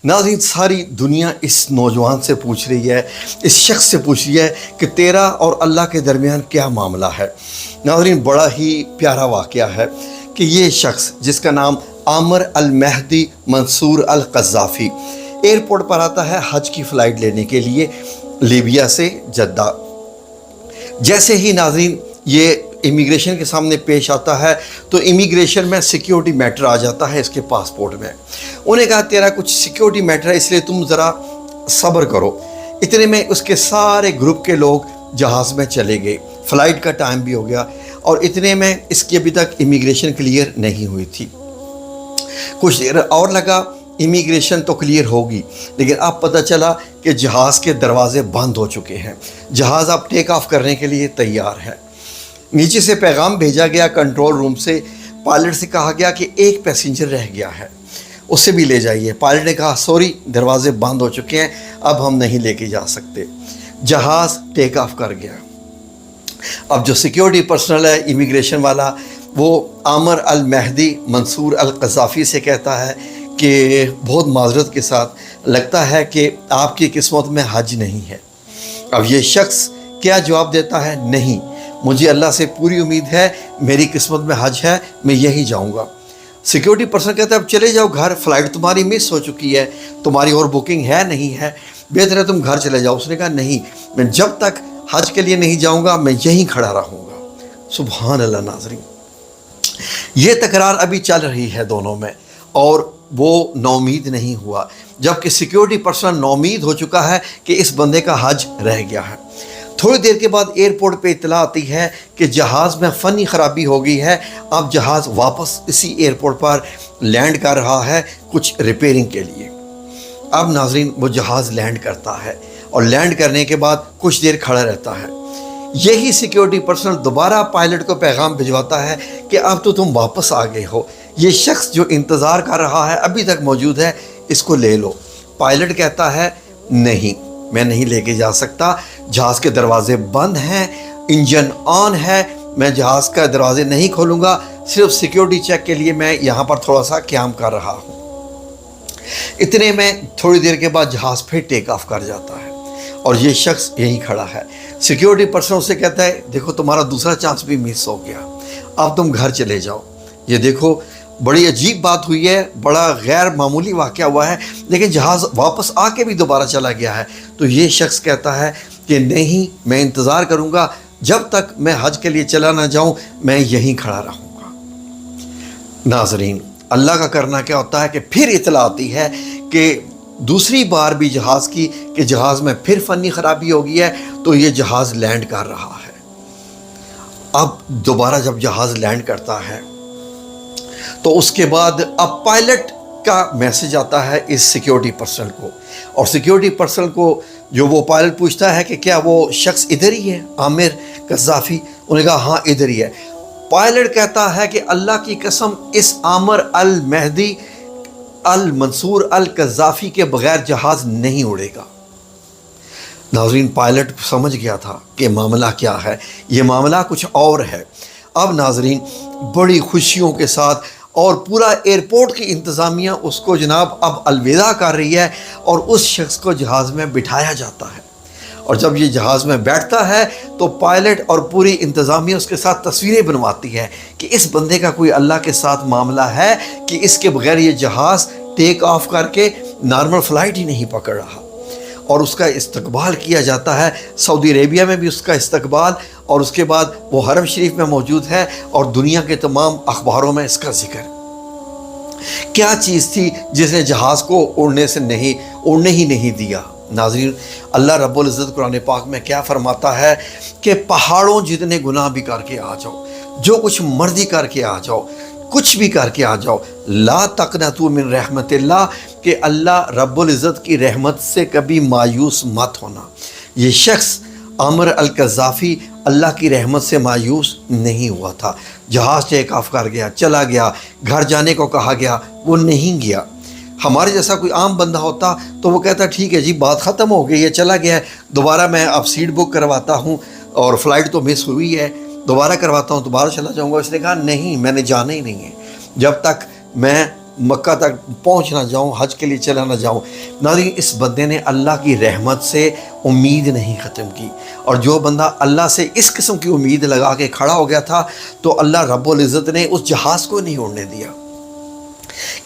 ناظرین ساری دنیا اس نوجوان سے پوچھ رہی ہے، اس شخص سے پوچھ رہی ہے کہ تیرا اور اللہ کے درمیان کیا معاملہ ہے۔ ناظرین بڑا ہی پیارا واقعہ ہے کہ یہ شخص جس کا نام عامر المہدی منصور القذافی ایئرپورٹ پر آتا ہے حج کی فلائٹ لینے کے لیے لیبیا سے جدہ۔ جیسے ہی ناظرین یہ امیگریشن کے سامنے پیش آتا ہے تو امیگریشن میں سیکیورٹی میٹر آ جاتا ہے اس کے پاسپورٹ میں۔ انہیں کہا تیرا کچھ سیکیورٹی میٹر ہے اس لیے تم ذرا صبر کرو۔ اتنے میں اس کے سارے گروپ کے لوگ جہاز میں چلے گئے، فلائٹ کا ٹائم بھی ہو گیا، اور اتنے میں اس کی ابھی تک امیگریشن کلیئر نہیں ہوئی تھی۔ کچھ دیر اور لگا، امیگریشن تو کلیئر ہوگی، لیکن اب پتہ چلا کہ جہاز کے دروازے بند ہو چکے ہیں، جہاز اب ٹیک آف کرنے کے لیے تیار ہے۔ نیچے سے پیغام بھیجا گیا کنٹرول روم سے، پائلٹ سے کہا گیا کہ ایک پیسنجر رہ گیا ہے، اسے بھی لے جائیے۔ پائلٹ نے کہا سوری دروازے بند ہو چکے ہیں، اب ہم نہیں لے کے جا سکتے۔ جہاز ٹیک آف کر گیا۔ اب جو سیکیورٹی پرسنل ہے امیگریشن والا، وہ عامر المہدی منصور القذافی سے کہتا ہے کہ بہت معذرت کے ساتھ لگتا ہے کہ آپ کی قسمت میں حج نہیں ہے۔ اب یہ شخص کیا جواب دیتا ہے؟ نہیں، مجھے اللہ سے پوری امید ہے، میری قسمت میں حج ہے، میں یہی جاؤں گا۔ سیکیورٹی پرسن کہتا ہے اب چلے جاؤ گھر، فلائٹ تمہاری مس ہو چکی ہے، تمہاری اور بکنگ ہے نہیں ہے، بہتر ہے تم گھر چلے جاؤ۔ اس نے کہا نہیں، میں جب تک حج کے لیے نہیں جاؤں گا میں یہیں کھڑا رہوں گا۔ سبحان اللہ ناظرین، یہ تکرار ابھی چل رہی ہے دونوں میں، اور وہ نومید نہیں ہوا، جبکہ سیکیورٹی پرسن نومید ہو چکا ہے کہ اس بندے کا حج رہ گیا ہے۔ تھوڑی دیر کے بعد ایئرپورٹ پہ اطلاع آتی ہے کہ جہاز میں فنی خرابی ہو گئی ہے، اب جہاز واپس اسی ایئرپورٹ پر لینڈ کر رہا ہے کچھ ریپیئرنگ کے لیے۔ اب ناظرین وہ جہاز لینڈ کرتا ہے، اور لینڈ کرنے کے بعد کچھ دیر کھڑا رہتا ہے۔ یہی سیکیورٹی پرسنل دوبارہ پائلٹ کو پیغام بھجواتا ہے کہ اب تو تم واپس آ گئے ہو، یہ شخص جو انتظار کر رہا ہے ابھی تک موجود ہے، اس کو لے لو۔ پائلٹ کہتا ہے نہیں، میں نہیں لے کے جا سکتا، جہاز کے دروازے بند ہیں، انجن آن ہے، میں جہاز کا دروازے نہیں کھولوں گا، صرف سیکیورٹی چیک کے لیے میں یہاں پر تھوڑا سا قیام کر رہا ہوں۔ اتنے میں تھوڑی دیر کے بعد جہاز پھر ٹیک آف کر جاتا ہے، اور یہ شخص یہیں کھڑا ہے۔ سیکیورٹی پرسن سے کہتا ہے دیکھو تمہارا دوسرا چانس بھی مس ہو گیا، اب تم گھر چلے جاؤ۔ یہ دیکھو بڑی عجیب بات ہوئی ہے، بڑا غیر معمولی واقعہ ہوا ہے، لیکن جہاز واپس آ کے بھی دوبارہ چلا گیا ہے۔ تو یہ شخص کہتا ہے کہ نہیں، میں انتظار کروں گا، جب تک میں حج کے لیے چلا نہ جاؤں میں یہیں کھڑا رہوں گا۔ ناظرین اللہ کا کرنا کیا ہوتا ہے کہ پھر اطلاع آتی ہے کہ دوسری بار بھی جہاز کی کہ جہاز میں پھر فنی خرابی ہو گئی ہے، تو یہ جہاز لینڈ کر رہا ہے۔ اب دوبارہ جب جہاز لینڈ کرتا ہے تو اس کے بعد اب پائلٹ کا میسج آتا ہے اس سیکیورٹی پرسن کو، اور سیکیورٹی پرسن کو جو وہ پائلٹ پوچھتا ہے کہ کیا وہ شخص ادھر ہی ہے عامر قذافی؟ انہوں نے کہا ہاں ادھر ہی ہے۔ پائلٹ کہتا ہے کہ اللہ کی قسم اس عامر المہدی المنصور القذافی کے بغیر جہاز نہیں اڑے گا۔ ناظرین پائلٹ سمجھ گیا تھا کہ معاملہ کیا ہے، یہ معاملہ کچھ اور ہے۔ اب ناظرین بڑی خوشیوں کے ساتھ اور پورا ایئرپورٹ کی انتظامیہ اس کو جناب اب الوداع کر رہی ہے، اور اس شخص کو جہاز میں بٹھایا جاتا ہے۔ اور جب یہ جہاز میں بیٹھتا ہے تو پائلٹ اور پوری انتظامیہ اس کے ساتھ تصویریں بنواتی ہے کہ اس بندے کا کوئی اللہ کے ساتھ معاملہ ہے کہ اس کے بغیر یہ جہاز ٹیک آف کر کے نارمل فلائٹ ہی نہیں پکڑ رہا۔ اور اس کا استقبال کیا جاتا ہے، سعودی عربیہ میں بھی اس کا استقبال، اور اس کے بعد وہ حرم شریف میں موجود ہے، اور دنیا کے تمام اخباروں میں اس کا ذکر۔ کیا چیز تھی جس نے جہاز کو اڑنے ہی نہیں دیا؟ ناظرین اللہ رب العزت قرآن پاک میں کیا فرماتا ہے کہ پہاڑوں جتنے گناہ بھی کر کے آ جاؤ، جو کچھ مرضی کر کے آ جاؤ، کچھ بھی کر کے آ جاؤ، لا تقنطوا من رحمت اللہ، کہ اللہ رب العزت کی رحمت سے کبھی مایوس مت ہونا۔ یہ شخص عامر القذافی اللہ کی رحمت سے مایوس نہیں ہوا تھا۔ جہاز ٹیک آف کر گیا، چلا گیا، گھر جانے کو کہا گیا، وہ نہیں گیا۔ ہمارے جیسا کوئی عام بندہ ہوتا تو وہ کہتا ٹھیک ہے جی بات ختم ہو گئی ہے، چلا گیا ہے، دوبارہ میں اب سیٹ بک کرواتا ہوں، اور فلائٹ تو مس ہوئی ہے، دوبارہ کرواتا ہوں، دوبارہ چلا جاؤں گا۔ اس نے کہا نہیں، میں نے جانا ہی نہیں ہے، جب تک میں مکہ تک پہنچ نہ جاؤں، حج کے لیے چلا نہ جاؤں۔ ناظرین، اس بندے نے اللہ کی رحمت سے امید نہیں ختم کی، اور جو بندہ اللہ سے اس قسم کی امید لگا کے کھڑا ہو گیا تھا تو اللہ رب العزت نے اس جہاز کو نہیں اڑنے دیا۔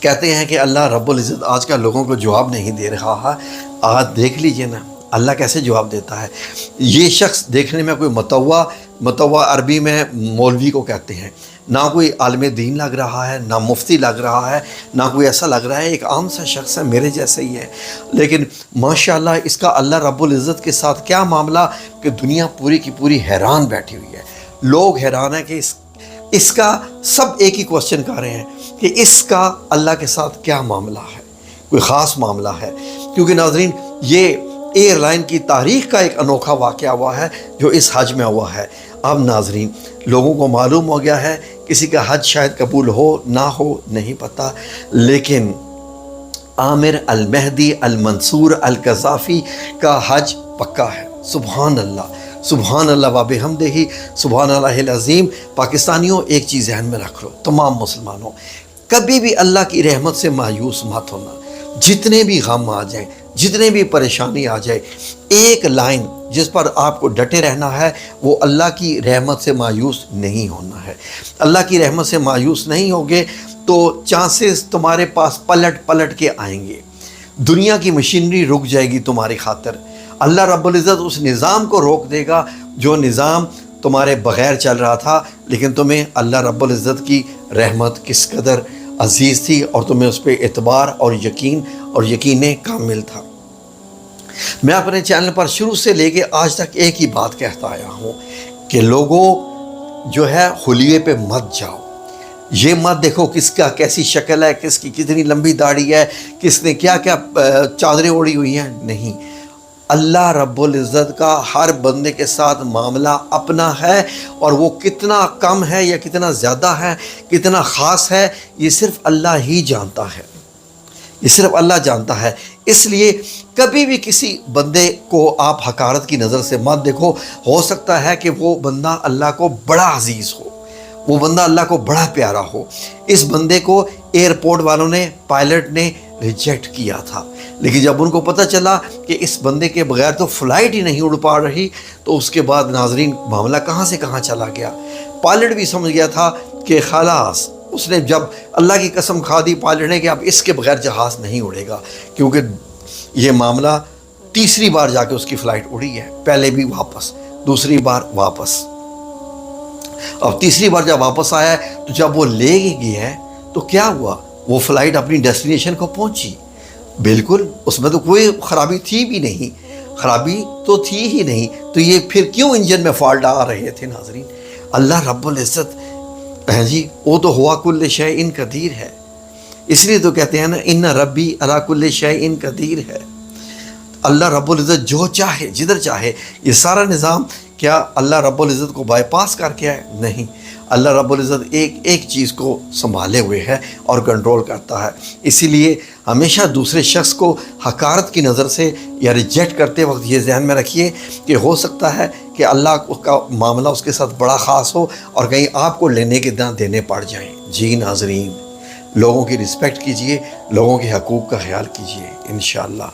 کہتے ہیں کہ اللہ رب العزت آج کل لوگوں کو جواب نہیں دے رہا ہے۔ آج دیکھ لیجئے نا اللہ کیسے جواب دیتا ہے۔ یہ شخص دیکھنے میں کوئی متوع عربی میں مولوی کو کہتے ہیں، نہ کوئی عالم دین لگ رہا ہے، نہ مفتی لگ رہا ہے، نہ کوئی ایسا لگ رہا ہے، ایک عام سا شخص ہے، میرے جیسے ہی ہے، لیکن ماشاءاللہ اس کا اللہ رب العزت کے ساتھ کیا معاملہ کہ دنیا پوری کی پوری حیران بیٹھی ہوئی ہے۔ لوگ حیران ہیں کہ اس کا سب ایک ہی کوسچن کر رہے ہیں کہ اس کا اللہ کے ساتھ کیا معاملہ ہے، کوئی خاص معاملہ ہے، کیونکہ ناظرین یہ ایئر لائن کی تاریخ کا ایک انوکھا واقعہ ہوا ہے جو اس حج میں ہوا ہے۔ اب ناظرین لوگوں کو معلوم ہو گیا ہے، کسی کا حج شاید قبول ہو نہ ہو نہیں پتہ، لیکن عامر المہدی المنصور القذافی کا حج پکا ہے۔ سبحان اللہ، سبحان اللہ و بحمدہ، سبحان اللہ العظیم۔ پاکستانیوں ایک چیز ذہن میں رکھ لو، تمام مسلمانوں، کبھی بھی اللہ کی رحمت سے مایوس مت ہونا۔ جتنے بھی غم آ جائیں، جتنے بھی پریشانی آ جائے، ایک لائن جس پر آپ کو ڈٹے رہنا ہے وہ اللہ کی رحمت سے مایوس نہیں ہونا ہے۔ اللہ کی رحمت سے مایوس نہیں ہوگے تو چانسز تمہارے پاس پلٹ کے آئیں گے، دنیا کی مشینری رک جائے گی تمہاری خاطر۔ اللہ رب العزت اس نظام کو روک دے گا جو نظام تمہارے بغیر چل رہا تھا، لیکن تمہیں اللہ رب العزت کی رحمت کس قدر عزیز تھی اور تمہیں اس پہ اعتبار اور یقین کامل تھا۔ میں اپنے چینل پر شروع سے لے کے آج تک ایک ہی بات کہتا آیا ہوں کہ لوگوں جو ہے خلیے پہ مت جاؤ، یہ مت دیکھو کس کا کیسی شکل ہے، کس کی کتنی لمبی داڑھی ہے، کس نے کیا چادریں اوڑھی ہوئی ہیں، نہیں۔ اللہ رب العزت کا ہر بندے کے ساتھ معاملہ اپنا ہے، اور وہ کتنا کم ہے یا کتنا زیادہ ہے، کتنا خاص ہے، یہ صرف اللہ ہی جانتا ہے، یہ صرف اللہ جانتا ہے۔ اس لیے کبھی بھی کسی بندے کو آپ حقارت کی نظر سے مت دیکھو۔ ہو سکتا ہے کہ وہ بندہ اللہ کو بڑا عزیز ہو، وہ بندہ اللہ کو بڑا پیارا ہو۔ اس بندے کو ایئرپورٹ والوں نے، پائلٹ نے ریجیکٹ کیا تھا، لیکن جب ان کو پتہ چلا کہ اس بندے کے بغیر تو فلائٹ ہی نہیں اڑ پا رہی، تو اس کے بعد ناظرین معاملہ کہاں سے کہاں چلا گیا۔ پائلٹ بھی سمجھ گیا تھا کہ خلاص، اس نے جب اللہ کی قسم کھا دی پائلٹ نے کہ اب اس کے بغیر جہاز نہیں اڑے گا، کیونکہ یہ معاملہ تیسری بار جا کے اس کی فلائٹ اڑی ہے، پہلے بھی واپس، دوسری بار واپس۔ اب تیسری بار جب واپس آیا ہے تو جب وہ لے گیا ہے تو کیا ہوا، وہ فلائٹ اپنی ڈیسٹینیشن کو پہنچی، بالکل اس میں تو کوئی خرابی تھی بھی نہیں، خرابی تو تھی ہی نہیں، تو یہ پھر کیوں انجن میں فالٹ آ رہے تھے ناظرین؟ اللہ رب العزت جی وہ تو ہوا کل شیء قدیر ہے، اس لیے تو کہتے ہیں نا ان ربی علی کل شیء قدیر ہے۔ اللہ رب العزت جو چاہے جدھر چاہے، یہ سارا نظام کیا اللہ رب العزت کو بائی پاس کر کے ہے؟ نہیں، اللہ رب العزت ایک چیز کو سنبھالے ہوئے ہے اور کنٹرول کرتا ہے۔ اسی لیے ہمیشہ دوسرے شخص کو حقارت کی نظر سے یا ریجیکٹ کرتے وقت یہ ذہن میں رکھیے کہ ہو سکتا ہے کہ اللہ کا معاملہ اس کے ساتھ بڑا خاص ہو اور کہیں آپ کو لینے کے نہ دینے پڑ جائیں۔ جی ناظرین، لوگوں کی رسپیکٹ کیجئے، لوگوں کے حقوق کا خیال کیجئے انشاءاللہ۔